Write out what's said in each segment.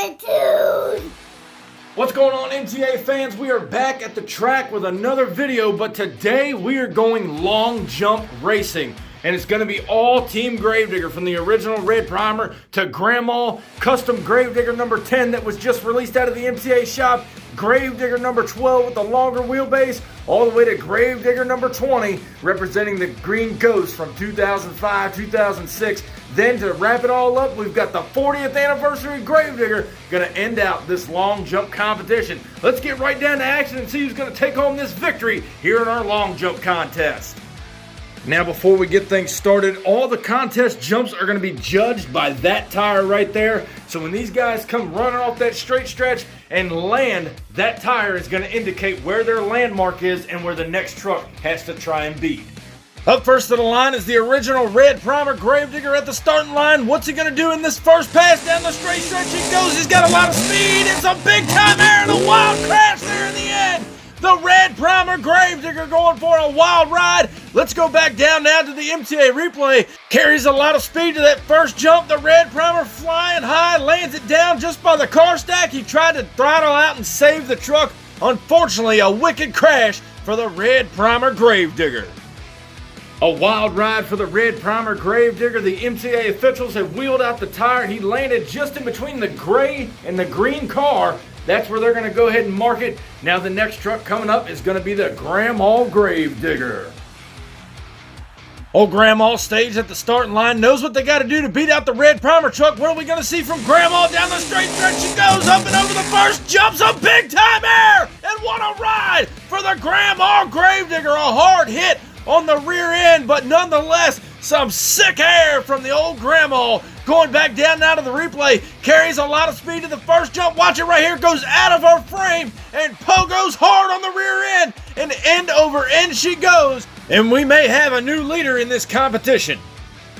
attitude. What's going on, MTA fans? We are back at the track with another video, but today we are going long jump racing. And it's going to be all Team Gravedigger, from the original red primer to Grandma custom Gravedigger number 10 that was just released out of the MTA shop, Gravedigger number 12 with the longer wheelbase, all the way to Gravedigger number 20 representing the Green Ghost from 2005, 2006. Then to wrap it all up, we've got the 40th anniversary Gravedigger going to end out this long jump competition. Let's get right down to action and see who's going to take home this victory here in our long jump contest. Now, before we get things started, all the contest jumps are going to be judged by that tire right there. So when these guys come running off that straight stretch and land, that tire is going to indicate where their landmark is and where the next truck has to try and beat. Up first to the line is the original red primer Gravedigger at the starting line. What's he going to do in this first pass down the straight stretch? He goes, he's got a lot of speed. It's a big time air and a wild crash there in the end. The red primer Gravedigger going for a wild ride. Let's go back down now to the MTA replay. Carries a lot of speed to that first jump. The red primer flying high, lands it down just by the car stack. He tried to throttle out and save the truck. Unfortunately, a wicked crash for the red primer Gravedigger. A wild ride for the red primer Gravedigger. The MTA officials have wheeled out the tire. He landed just in between the gray and the green car. That's where they're going to go ahead and mark it. Now the next truck coming up is going to be the Grandma Gravedigger. Old Grandma stays at the starting line, knows what they got to do to beat out the red primer truck. What are we going to see from Grandma down the straight stretch? She goes up and over the first, jumps a big time air, and what a ride for the Grandma Gravedigger. A hard hit on the rear end, but nonetheless, some sick air from the old Grandma. Going back down now to the replay, carries a lot of speed to the first jump. Watch it right here, goes out of her frame and goes hard on the rear end, and end over end she goes. And we may have a new leader in this competition.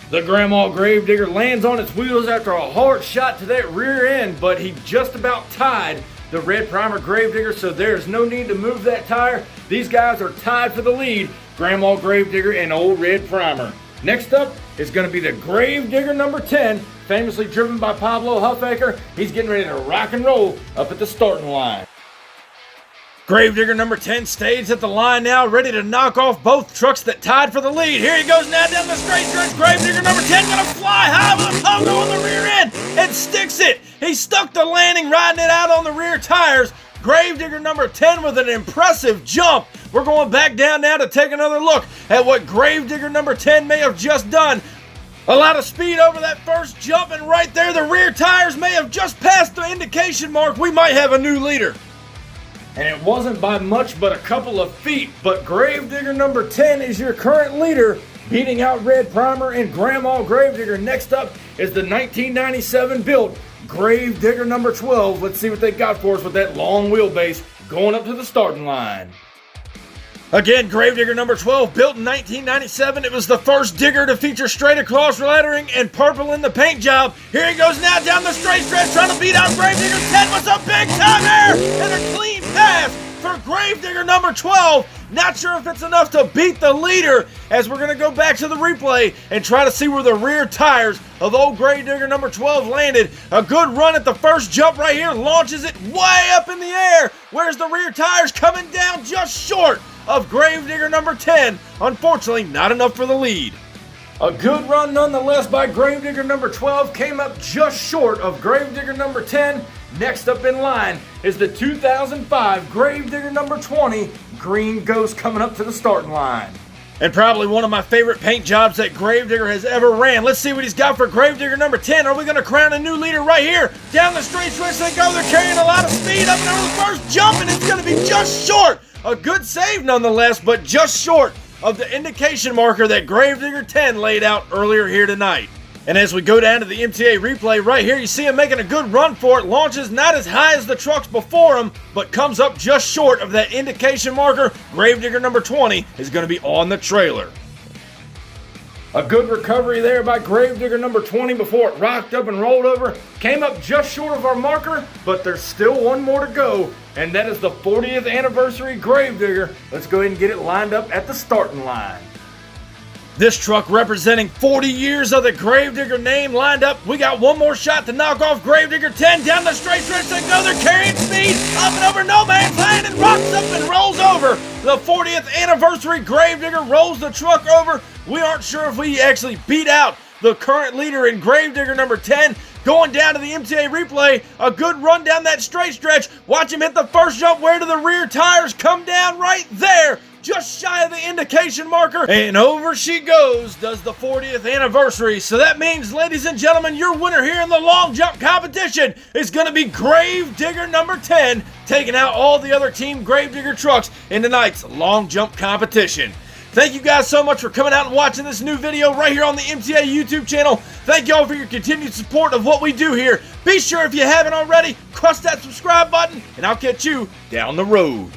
The Grandma Gravedigger lands on its wheels after a hard shot to that rear end, but he just about tied the red primer Gravedigger, so there's no need to move that tire. These guys are tied for the lead, Grandma Gravedigger and old red primer. Next up is going to be the Gravedigger number 10, famously driven by Pablo Huffaker. He's getting ready to rock and roll up at the starting line. Gravedigger number 10 stays at the line now, ready to knock off both trucks that tied for the lead. Here he goes now down the straight stretch. Gravedigger number 10 going to fly high with a pogo on the rear end and sticks it. He stuck the landing, riding it out on the rear tires. Gravedigger number 10 with an impressive jump. We're going back down now to take another look at what Gravedigger number 10 may have just done. A lot of speed over that first jump, and right there the rear tires may have just passed the indication mark. We might have a new leader. And it wasn't by much but a couple of feet, but Gravedigger number 10 is your current leader, beating out red primer and Grandma Gravedigger. Next up is the 1997 built Gravedigger number 12. Let's see what they got for us with that long wheelbase going up to the starting line. Again, Gravedigger number 12, built in 1997. It was the first digger to feature straight across lettering and purple in the paint job. Here he goes now down the straight stretch, trying to beat out Gravedigger 10 with some big time air and a clean pass for Gravedigger number 12. Not sure if it's enough to beat the leader, as we're going to go back to the replay and try to see where the rear tires of old Gravedigger number 12 landed. A good run at the first jump right here, launches it way up in the air. Where's the rear tires? Coming down just short of Gravedigger number 10. Unfortunately, not enough for the lead. A good run nonetheless by Gravedigger number 12, came up just short of Gravedigger number 10. Next up in line is the 2005 Gravedigger number 20, Green Ghost, coming up to the starting line. And probably one of my favorite paint jobs that Gravedigger has ever ran. Let's see what he's got for Gravedigger number 10. Are we going to crown a new leader right here? Down the straight stretch they go. They're carrying a lot of speed up and over the first jump, and it's going to be just short. A good save nonetheless, but just short of the indication marker that Gravedigger 10 laid out earlier here tonight. And as we go down to the MTA replay right here, you see him making a good run for it. Launches not as high as the trucks before him, but comes up just short of that indication marker. Gravedigger number 20 is going to be on the trailer. A good recovery there by Gravedigger number 20 before it rocked up and rolled over. Came up just short of our marker, but there's still one more to go, and that is the 40th anniversary Gravedigger. Let's go ahead and get it lined up at the starting line. This truck representing 40 years of the Gravedigger name lined up. We got one more shot to knock off Gravedigger 10 down the straight stretch. They go, they're carrying speed up and over no man's land and rocks up and rolls over. The 40th anniversary Gravedigger rolls the truck over. We aren't sure if we actually beat out the current leader in Gravedigger number 10. Going down to the MTA replay, a good run down that straight stretch. Watch him hit the first jump. Where do the rear tires come down? Right there, just shy of the indication marker. And over she goes, does the 40th anniversary. So that means, ladies and gentlemen, your winner here in the long jump competition is going to be Gravedigger number 10, taking out all the other Team Gravedigger trucks in tonight's long jump competition. Thank you guys so much for coming out and watching this new video right here on the MTA YouTube channel. Thank you all for your continued support of what we do here. Be sure, if you haven't already, crush that subscribe button, and I'll catch you down the road.